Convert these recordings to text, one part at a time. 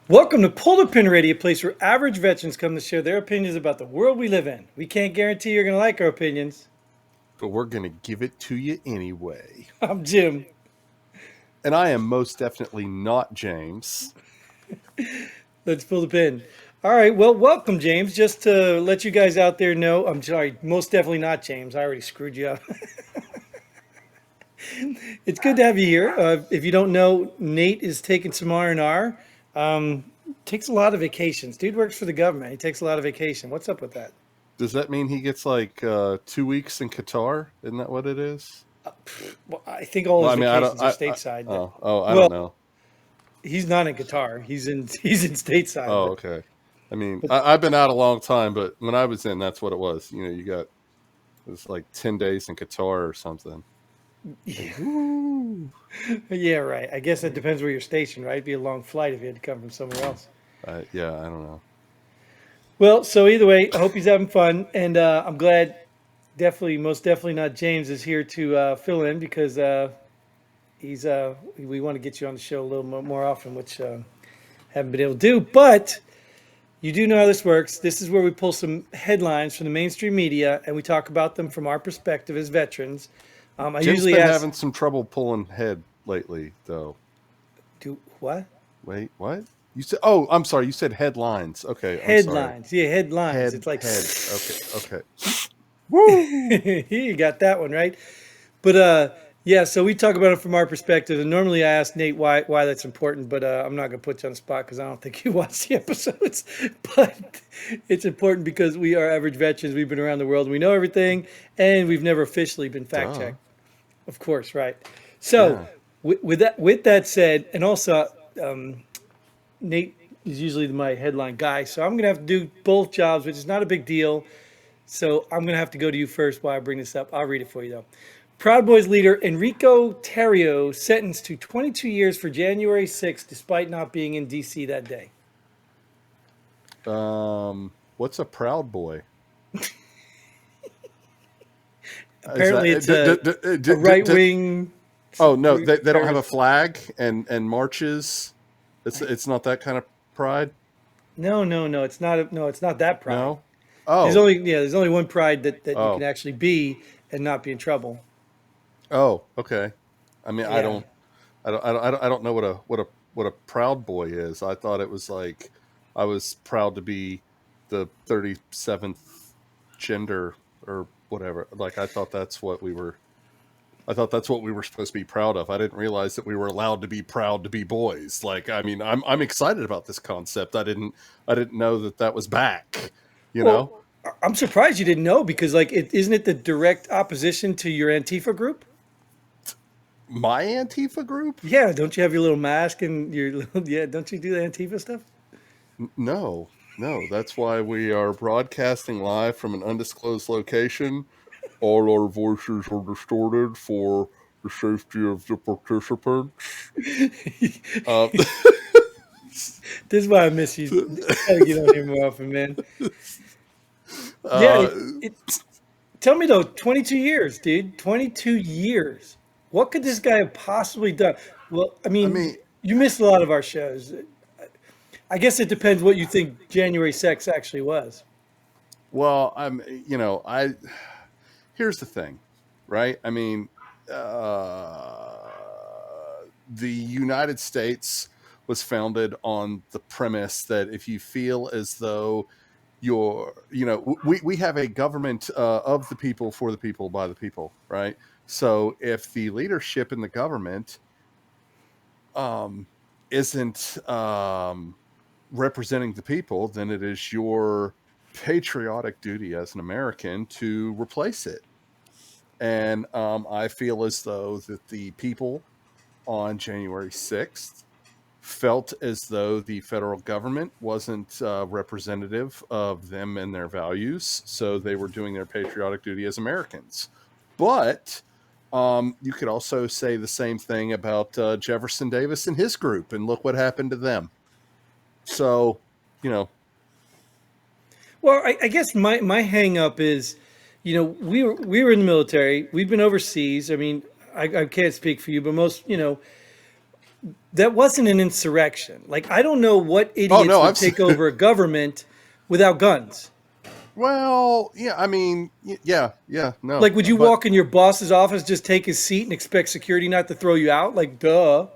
Welcome to Pull the Pin Radio, a place where average veterans come to share their opinions about the world we live in. We can't guarantee you're going to like our opinions. But we're going to give it to you anyway. I'm Jim. And I am most definitely not James. Let's pull the pin. All right, well, welcome, James. Just to let you guys out there know, I'm sorry, most definitely not James. I already screwed you up. It's good to have you here. If you don't know, Nate is taking some R&R. Takes a lot of vacations. Dude works for the government. He takes a lot of vacation. What's up with that? Does that mean he gets like 2 weeks in Qatar? Isn't that what it is? Well, I think all his vacations are stateside. I don't know. He's not in Qatar. He's in stateside. Oh, okay. I mean, I've been out a long time, but when I was in, that's what it was. You know, it was like 10 days in Qatar or something. Yeah. Yeah, right. I guess it depends where you're stationed, right? It'd be a long flight if you had to come from somewhere else. Yeah, I don't know. Well, so either way, I hope he's having fun, and I'm glad. Most definitely not James is here to fill in because he's. We want to get you on the show a little more often, which haven't been able to do. But you do know how this works. This is where we pull some headlines from the mainstream media, and we talk about them from our perspective as veterans. Jim's usually been having some trouble pulling head lately, though. Do what? Wait, what? You said? Oh, I'm sorry. You said headlines. Okay. Headlines. Yeah, headlines. It's like head. Okay. Woo! You got that one right. But yeah. So we talk about it from our perspective, and normally I ask Nate why that's important, but I'm not going to put you on the spot because I don't think you watch the episodes. But it's important because we are average veterans. We've been around the world. We know everything, and we've never officially been fact checked. Of course, right. So with that said, and also Nate is usually my headline guy, so I'm gonna have to do both jobs, which is not a big deal. So I'm gonna have to go to you first while I bring this up. I'll read it for you though. Proud Boys leader Enrico Tarrio sentenced to 22 years for January 6th, despite not being in D.C. that day. What's a Proud Boy? Apparently, it's a right wing. Oh no, they don't have a flag and marches. It's not that kind of pride. No, it's not. It's not that pride. No. Oh, there's only one pride that you can actually be and not be in trouble. Oh, okay. I mean, yeah. I don't know what a Proud Boy is. I thought it was like I was proud to be the 37th gender or whatever. Like I thought that's what we were supposed to be proud of. I didn't realize that we were allowed to be proud to be boys. Like, I mean, I'm excited about this concept. I didn't know that was back. You know, I'm surprised you didn't know because, like, isn't it the direct opposition to your Antifa group? My Antifa group? Yeah, don't you have your little mask and your don't you do the Antifa stuff? No, that's why we are broadcasting live from an undisclosed location. All our voices are distorted for the safety of the participants. This is why I miss you. Gotta get on here more often, man. Tell me though, 22 years, dude. 22 years. What could this guy have possibly done? Well, I mean, you missed a lot of our shows. I guess it depends what you think January 6th actually was. Well, here's the thing, right? I mean, the United States was founded on the premise that if you feel as though we have a government of the people, for the people, by the people, right? So if the leadership in the government isn't representing the people, then it is your patriotic duty as an American to replace it. And I feel as though that the people on January 6th felt as though the federal government wasn't representative of them and their values, so they were doing their patriotic duty as Americans. But you could also say the same thing about Jefferson Davis and his group, and look what happened to them. So, Well, I guess my hang up is, we were in the military. We've been overseas. I mean, I can't speak for you, but most, that wasn't an insurrection. Like, I don't know what Oh idiots no, would take over a government without guns. well, yeah, I mean, yeah, no, Like, would you but walk in your boss's office, just take his seat, and expect security not to throw you out? Like, duh.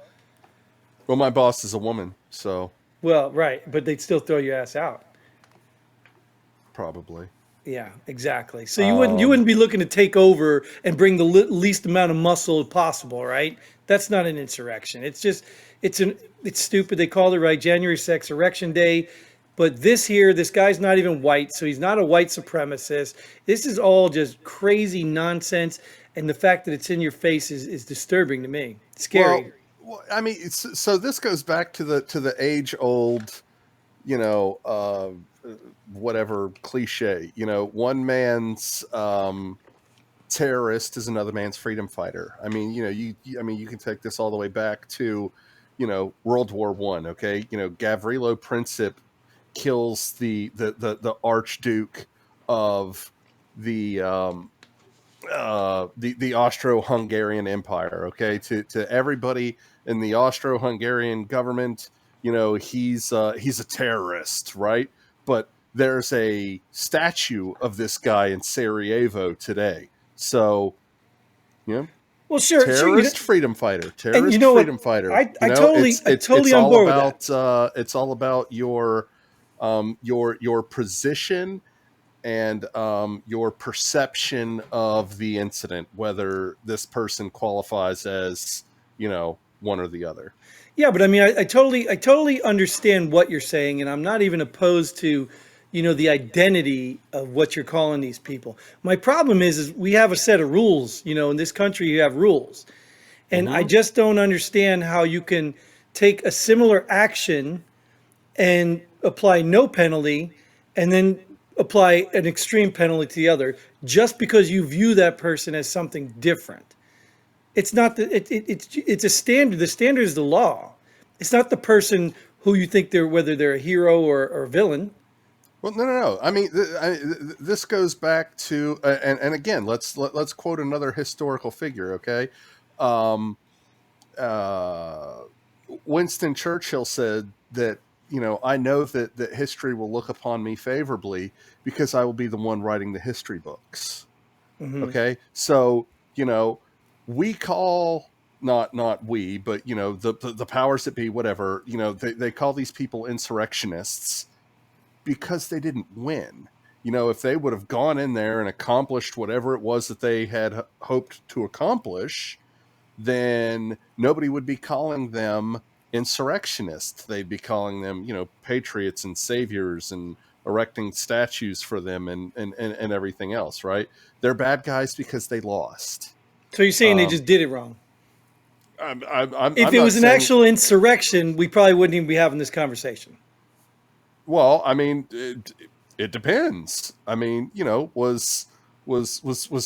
well, my boss is a woman, so Well, right, but they'd still throw your ass out. probably. Yeah, exactly. So you Um, wouldn't be looking to take over and bring the least amount of muscle possible, right? That's not an insurrection. It's just it's stupid. They called it right January 6th, Erection Day. But this guy's not even white, so he's not a white supremacist. This is all just crazy nonsense, and the fact that it's in your face is disturbing to me. Scary. I mean, so this goes back to the age old, you know, whatever cliche. You know, one man's terrorist is another man's freedom fighter. I mean, I mean, you can take this all the way back to, World War One. Okay, Gavrilo Princip kills the Archduke of the the Austro-Hungarian Empire. Okay, to everybody in the Austro-Hungarian government, he's a terrorist, right? But there's a statue of this guy in Sarajevo today. So, you know, Well, sure. And you terrorist know what? freedom fighter. I totally, It's on all board with that. about your position and your perception of the incident, whether this person qualifies as, one or the other. Yeah, but I mean, I totally understand what you're saying, and I'm not even opposed to, the identity of what you're calling these people. My problem is we have a set of rules. In this country, you have rules, and I Mm-hmm. just don't understand how you can take a similar action and apply no penalty, and then apply an extreme penalty to the other, just because you view that person as something different. It's not it's a standard. The standard is the law. It's not the person who you think whether they're a hero or a villain. Well, no. I mean, this goes back to, and again, let's quote another historical figure. Okay, um, uh, Winston Churchill said that, I know that history will look upon me favorably because I will be the one writing the history books. Hmm. Okay, so we call, not we, but the powers that be, whatever, they call these people insurrectionists because they didn't win. If they would have gone in there and accomplished whatever it was that they had hoped to accomplish, then nobody would be calling them insurrectionists. They'd be calling them, patriots and saviors, and erecting statues for them, and everything else, right? They're bad guys because they lost. So you're saying they Um, just did it wrong? I'm If it not was an saying. actual insurrection, we probably wouldn't even be having this conversation. Well, I mean, it depends. I mean, was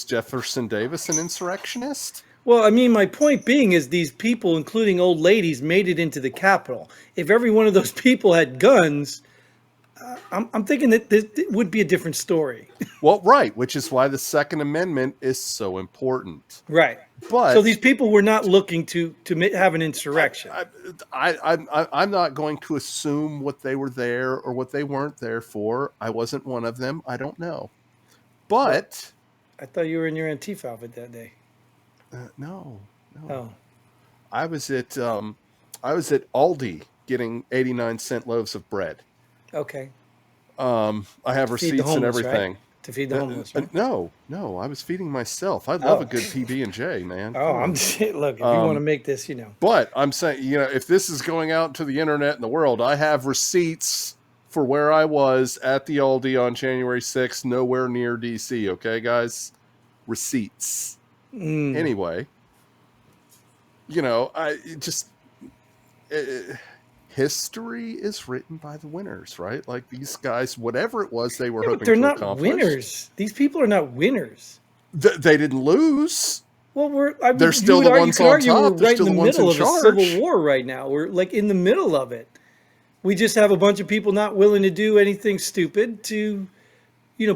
Jefferson Davis an insurrectionist? Well, I mean, my point being is these people, including old ladies, made it into the Capitol. If every one of those people had guns, I'm thinking that this would be a different story. Well, right, which is why the Second Amendment is so important. Right. So But these people were not looking to have an I, insurrection. I'm not going to assume what they were there or what they weren't there for. I wasn't one of them. I don't know. Well, But I thought you were in your Antifa outfit that day. no, Oh, no. I was at Aldi getting 89-cent loaves of bread. okay. I have To feed the receipts and homeless, right? everything. To feed the homeless, right? No, I was feeding myself. I love a Oh, good PB&J, man. oh, Come I'm on. just look. If you want to Um, make this, but I'm saying, if this is going out to the internet and the world, I have receipts for where I was at the Aldi on January 6th, nowhere near DC. Okay, guys, receipts. mm. Anyway, I just uh, history is written by the winners, right? Like these guys, whatever it was they were Yeah, but hoping they're to not accomplish, winners. These people are not winners. they didn't lose. Well, They're you still would the argue, you ones could on argue we're top. They're right in still the the ones in middle of a civil charge. war right now. We're like in the middle of it. We just have a bunch of people not willing to do anything stupid to,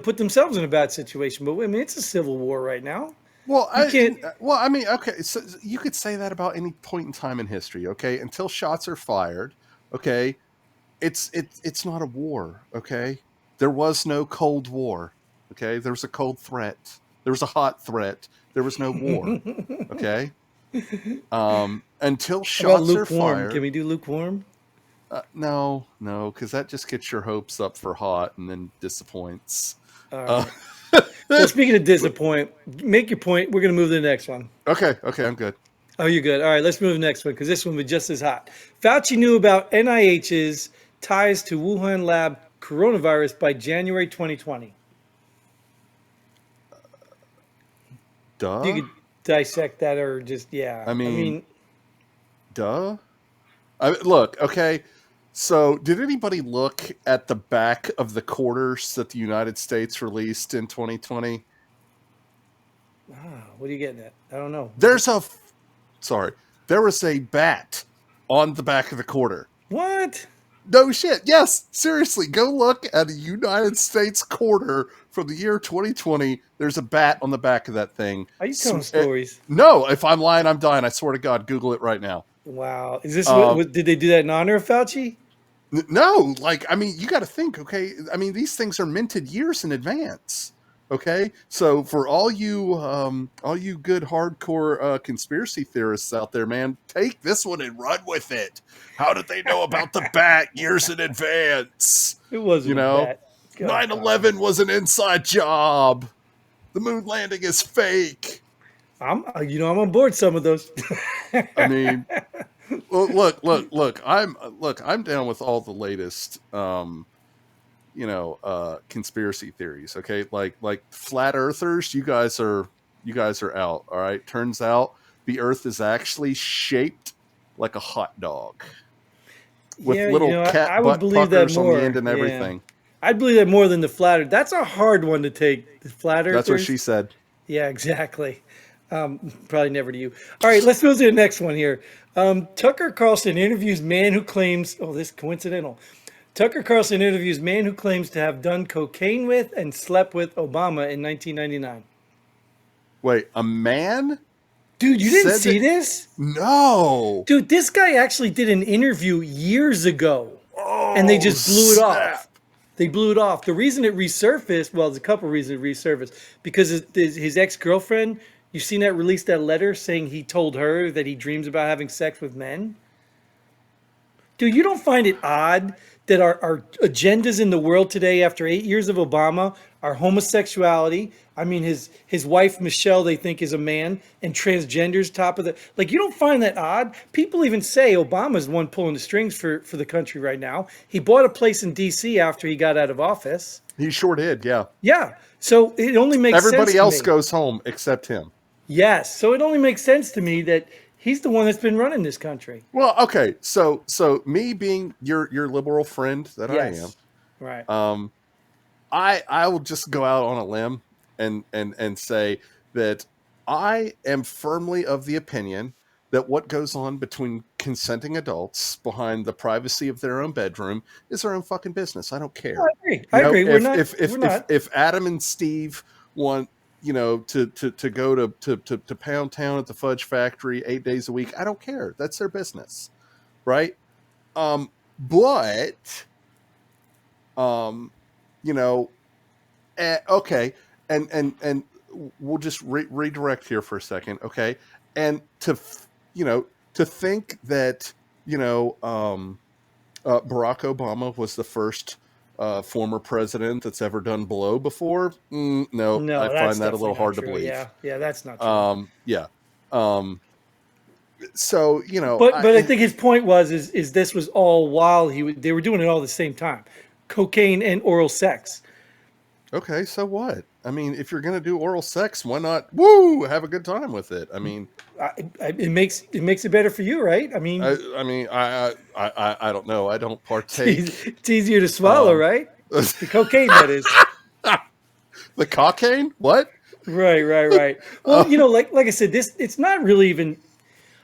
put themselves in a bad situation. But I mean, it's a civil war right now. Well, You can't. I mean, okay, so you could say that about any point in time in history, okay? Until shots are fired, okay? It's not a war, okay? There was no Cold War, okay? There was a cold threat. There was a hot threat. There was no war, How okay? Until about shots are lukewarm? Can fired. we do lukewarm? No, no, because that just gets your hopes up for hot and then disappoints. All Uh, right. Well, speaking of disappoint, make your point. We're going to move to the next one. okay, okay, I'm good. Oh, you're good. All right, let's move to the next one because this one was just as hot. Fauci knew about NIH's ties to Wuhan lab coronavirus by January 2020. You Duh. could dissect that or just, yeah. I I mean, mean, duh. Look, okay. So, did anybody look at the back of the quarters that the United States released in 2020? what are you getting at? I don't know. There's a, sorry, there was a bat on the back of the quarter. What? No shit. Yes, seriously, go look at a United States quarter from the year 2020. There's a bat on the back of that thing. Are you telling stories? No, if I'm lying, I'm dying. I swear to God, Google it right now. Wow. Is this Um, what did they do that in honor of Fauci? No, like, I mean, you got to think, okay? I mean, these things are minted years in advance. Okay, so for all you good hardcore conspiracy theorists out there, man, take this one and run with it. How did they know about the bat years in advance? It You wasn't a know, bet. God, 9/11 was an inside job. The moon landing is fake. I'm on board some of those. I mean, well, look. I'm down with all the latest, conspiracy theories. Okay, like flat earthers. You guys are out. All right. Turns out the Earth is actually shaped like a hot dog with Yeah, little I cat would butt believe that puckers on the end more. and Yeah. everything. I'd believe that more than the flat earth. That's a hard one to take. The flat That's what earthers. she said. Yeah, exactly. Probably never to you. All right, let's move to the next one here. Tucker Carlson interviews man who claims, oh, this is coincidental. Tucker Carlson interviews man who claims to have done cocaine with and slept with Obama in 1999. Wait, a man Dude, you didn't said see that? this? No. Dude, this guy actually did an interview years ago and they Oh just blew it off. snap! They blew it off. The reason it resurfaced, well, there's a couple reasons it resurfaced. Because his ex-girlfriend, you've seen that released that letter saying he told her that he dreams about having sex with men? Dude, you don't find it odd that our agendas in the world today, after 8 years of Obama, are homosexuality? I mean, his wife Michelle, they think is a man, and transgenders top of the like. You don't find that odd? People even say Obama's the one pulling the strings for the country right now. He bought a place in D.C. after he got out of office. He sure did. Yeah. Yeah, so it only makes sense Everybody to else me. goes home except him. Yes, so it only makes sense to me that he's the one that's been running this country. Well, okay. So me being your liberal friend that I am, Yes, right. I will just go out on a limb and say that I am firmly of the opinion that what goes on between consenting adults behind the privacy of their own bedroom is their own fucking business. I don't Oh, I care. agree. You I know, agree. We're not. if We're if not. if Adam and Steve want, to go to Pound Town at the Fudge Factory 8 days a week, I don't care. That's their business, right? But you know, okay, and we'll just redirect here for a second, okay? And to think that Barack Obama was the first former president that's ever done blow before. No, I No, find that's that a definitely little not hard to true. believe. Yeah, that's not true. Yeah. So But I think his point was is this was all while they were doing it all at the same time, cocaine and oral sex. okay, so what? I mean, if you're gonna do oral sex, why not? Woo, have a good time with it. I mean, It makes it better for you, right? I mean, I don't know. I don't partake. it's easier to swallow, Um, right? The cocaine, that is. the cocaine? What? Right, right, right. Well, Uh, like I said, this it's not really even.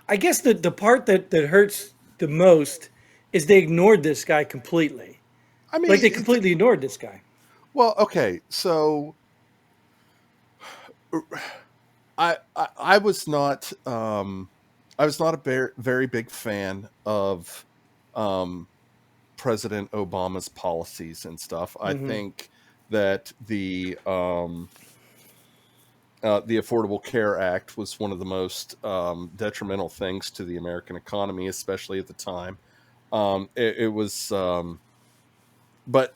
I guess the part that hurts the most is they ignored this guy completely. I Like mean, they completely ignored this guy. well, okay. So I was not I was not a very big fan of um, President Obama's policies and stuff. I Hmm. think that the Affordable Care Act was one of the most detrimental things to the American economy, especially at the time. It was, but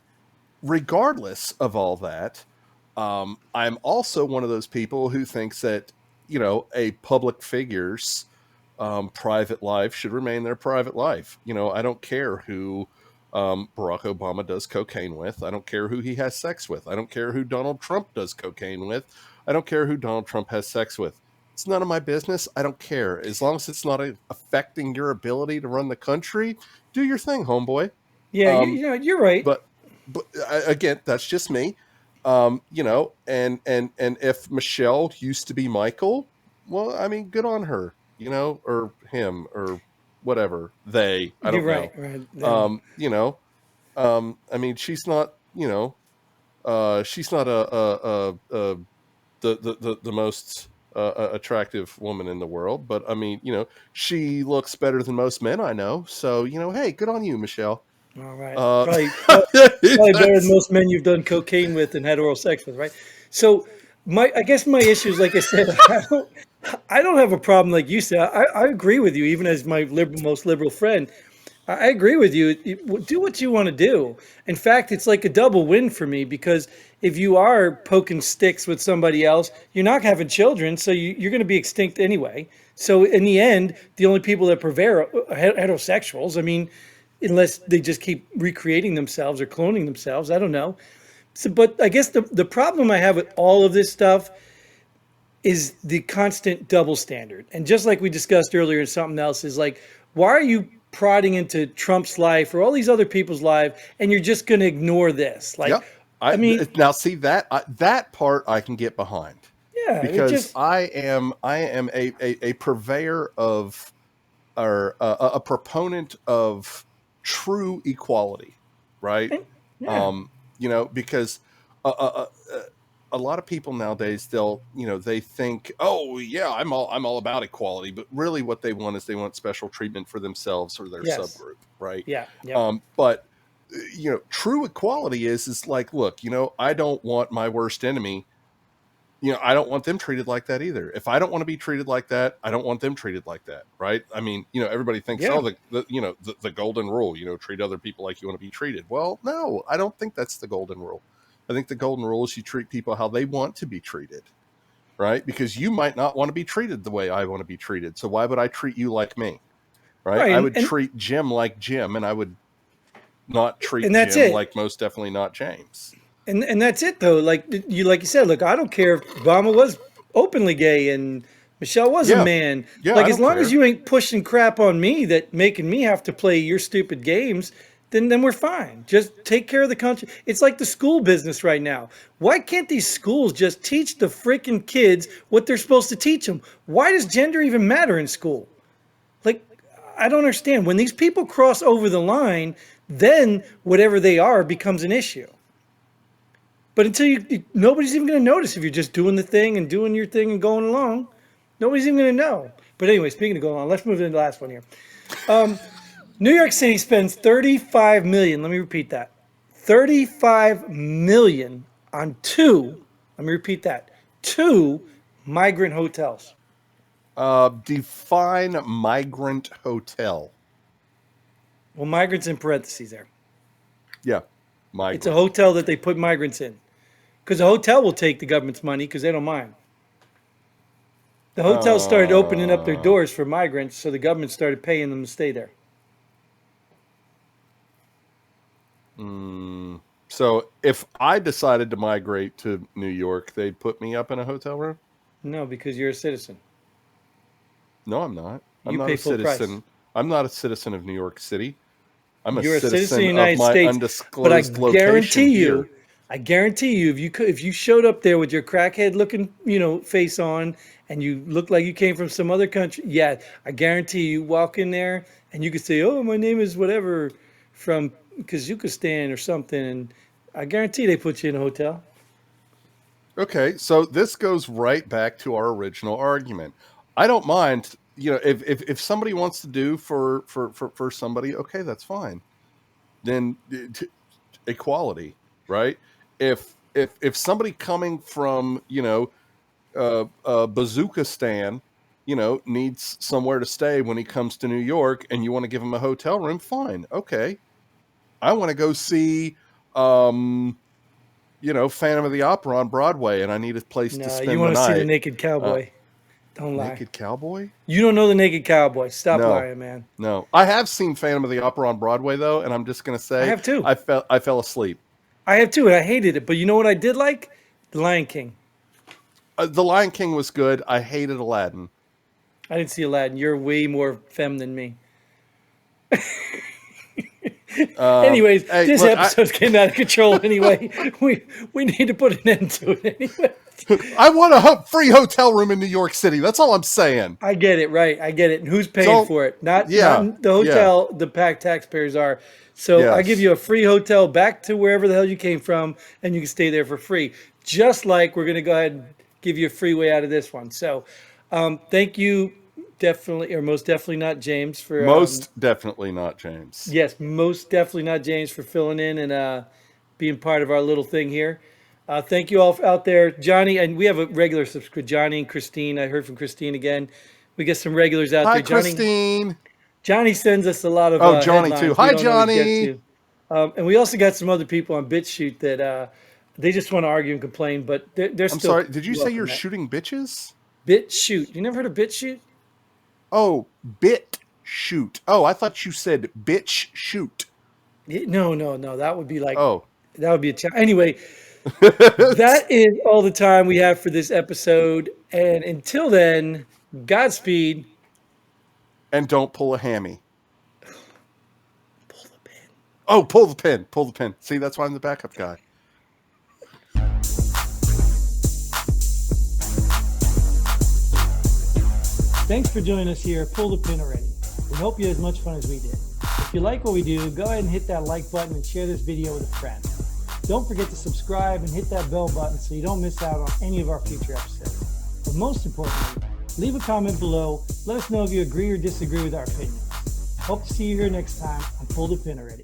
regardless of all that, I'm also one of those people who thinks that, a public figure's private life should remain their private life. I don't care who Barack Obama does cocaine with. I don't care who he has sex with. I don't care who Donald Trump does cocaine with. I don't care who Donald Trump has sex with. It's none of my business. I don't care. As long as it's not affecting your ability to run the country, do your thing, homeboy. Yeah, Um, you're right. but again, that's just me. And if Michelle used to be Michael, well, I mean, good on her, or him, or whatever, they, I You're don't right. know. Right. I mean, she's not the most attractive woman in the world, but I mean, she looks better than most men I know. So, hey, good on you, Michelle. All right. Uh, Probably better than that's, most men you've done cocaine with and had oral sex with, right? So I guess my issue is, like I said, I don't have a problem like you said. I agree with you, even as my most liberal friend. I agree with you. Do what you want to do. In fact, it's like a double win for me, because if you are poking sticks with somebody else, you're not having children, so you're going to be extinct anyway. So in the end, the only people that prevail are heterosexuals. I mean, unless they just keep recreating themselves or cloning themselves. I don't know. So, but I guess the problem I have with all of this stuff is the constant double standard. And just like we discussed earlier in something else, is like, why are you prodding into Trump's life or all these other people's life, and you're just going to ignore this? Like, yep. I mean, Now see that part I can get behind, yeah, it because just, I am a purveyor of, or a proponent of true equality, right? yeah, Because uh, uh, uh, a lot of people nowadays, they think, oh yeah, I'm all about equality, but really what they want is they want special treatment for themselves or their yes, subgroup, right? yeah, yep, But true equality is like, look, I don't want my worst enemy, I don't want them treated like that either. If I don't want to be treated like that, I don't want them treated like that, right? I mean, everybody thinks, yeah. oh, the golden rule, treat other people like you want to be treated. Well, no, I don't think that's the golden rule. I think the golden rule is you treat people how they want to be treated, right? Because you might not want to be treated the way I want to be treated. So why would I treat you like me, right? Right, I would treat Jim like Jim, and I would not treat and that's Jim it. like most definitely not James. And that's it though. Like you said, look, I don't care if Obama was openly gay and Michelle was a Yeah, man. yeah, I Like, as don't long as care. you ain't pushing crap on me that making me have to play your stupid games, then we're fine. Just take care of the country. It's like the school business right now. Why can't these schools just teach the freaking kids what they're supposed to teach them? Why does gender even matter in school? Like, I don't understand. When these people cross over the line, then whatever they are becomes an issue. But until nobody's even going to notice if you're just doing the thing and doing your thing and going along. Nobody's even going to know. But anyway, speaking of going on, let's move to the last one here. New York City spends 35 million. Let me repeat that. 35 million on two. Let me repeat that. Two migrant hotels. Define migrant hotel. Well, migrants in parentheses there. Yeah, It's a migrant. hotel that they put migrants in, because the hotel will take the government's money because they don't mind. The hotels started opening up their Uh, doors for migrants, so the government started paying them to stay there. so if I decided to migrate to New York, they'd put me up in a hotel room? No, because you're a citizen. No, I'm not. I'm You not pay a full price. citizen. I'm not a citizen of New York City. I'm a You're a citizen of the citizen of United my States, but undisclosed location here. I guarantee you, if you showed up there with your crackhead looking, face on, and you looked like you came from some other country, yeah, I guarantee you walk in there and you could say, "Oh, my name is whatever from Kazakhstan or something," and I guarantee they put you in a hotel. Okay, so this goes right back to our original argument. I don't mind, if somebody wants to do for somebody, okay, that's fine. Then equality, right? If somebody coming from Bazookistan, needs somewhere to stay when he comes to New York, and you want to give him a hotel room, fine, okay. I want to go see Phantom of the Opera on Broadway, and I need a place to No, you spend the want to see the night. Naked Uh, Cowboy. Don't lie. Naked Cowboy? You don't know the Naked Cowboy. Stop No, lying, man. no. I have seen Phantom of the Opera on Broadway though, and I'm just gonna I say have too. I fell asleep. I have too, and I hated it. But you know what I did like? The Lion King. The Lion King was good. I hated Aladdin. I didn't see Aladdin. You're way more femme than me. Anyways, Hey, this look, episode's getting out of control anyway. We need to put an end to it anyway. I want a free hotel room in New York City. That's all I'm saying. I get it, right? I get it. And who's paying So, for it? Not yeah, the yeah, hotel. The packed taxpayers are. So I give yes. you a free hotel back to wherever the hell you came from, and you can stay there for free. Just like we're gonna go ahead and give you a free way out of this one. So, thank you, definitely or most definitely not James for Most definitely not James. yes, most definitely not James for filling in and being part of our little thing here. Thank you all out there, Johnny, and we have a regular subscriber, Johnny and Christine. I heard from Christine again. We get some regulars out Hi, there. Christine. Johnny sends us a lot of Oh, Johnny too. headlines we Hi, don't always get Johnny. to, and we also got some other people on BitChute that they just want to argue and complain, but they're I'm still sorry. Did you say you're welcome. That shooting bitches? BitChute, you never heard of BitChute? Oh, bit shoot. Oh, I thought you said bitch shoot. No, no, no. That would be like Oh. that would be a anyway. That is all the time we have for this episode. And until then, Godspeed. And don't pull a hammy. Pull the pin. Oh, pull the pin. Pull the pin. See, that's why I'm the backup guy. Thanks for joining us here. Pull the pin already. We hope you had as much fun as we did. If you like what we do, go ahead and hit that like button and share this video with a friend. Don't forget to subscribe and hit that bell button so you don't miss out on any of our future episodes. But most importantly, leave a comment below. Let us know if you agree or disagree with our opinions. Hope to see you here next time on Pull the Pin Already.